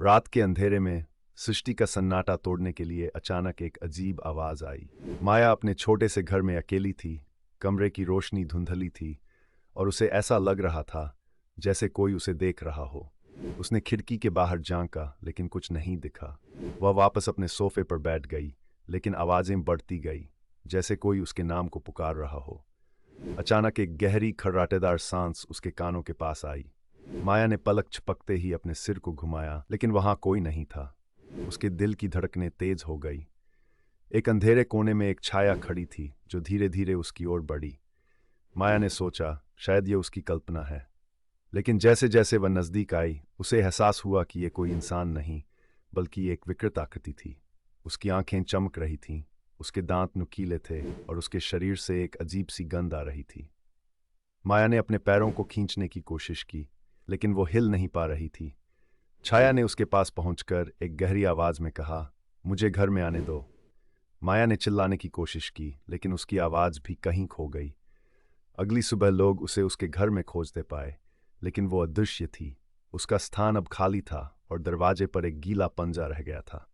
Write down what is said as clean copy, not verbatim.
रात के अंधेरे में सृष्टि का सन्नाटा तोड़ने के लिए अचानक एक अजीब आवाज आई। माया अपने छोटे से घर में अकेली थी। कमरे की रोशनी धुंधली थी और उसे ऐसा लग रहा था जैसे कोई उसे देख रहा हो। उसने खिड़की के बाहर झांका लेकिन कुछ नहीं दिखा। वह वापस अपने सोफे पर बैठ गई, लेकिन आवाजें बढ़ती गई, जैसे कोई उसके नाम को पुकार रहा हो। अचानक एक गहरी खर्राटेदार सांस उसके कानों के पास आई। माया ने पलक झपकते ही अपने सिर को घुमाया, लेकिन वहां कोई नहीं था। उसके दिल की धड़कनें तेज हो गई। एक अंधेरे कोने में एक छाया खड़ी थी जो धीरे धीरे उसकी ओर बढ़ी। माया ने सोचा शायद ये उसकी कल्पना है, लेकिन जैसे जैसे वह नजदीक आई उसे एहसास हुआ कि यह कोई इंसान नहीं बल्कि एक विकृत आकृति थी। उसकी आंखें चमक रही थीं, उसके दांत नुकीले थे और उसके शरीर से एक अजीब सी गंध आ रही थी। माया ने अपने पैरों को खींचने की कोशिश की, लेकिन वो हिल नहीं पा रही थी। छाया ने उसके पास पहुंचकर एक गहरी आवाज में कहा, मुझे घर में आने दो। माया ने चिल्लाने की कोशिश की, लेकिन उसकी आवाज भी कहीं खो गई। अगली सुबह लोग उसे उसके घर में खोजते पाए, लेकिन वो अदृश्य थी। उसका स्थान अब खाली था और दरवाजे पर एक गीला पंजा रह गया था।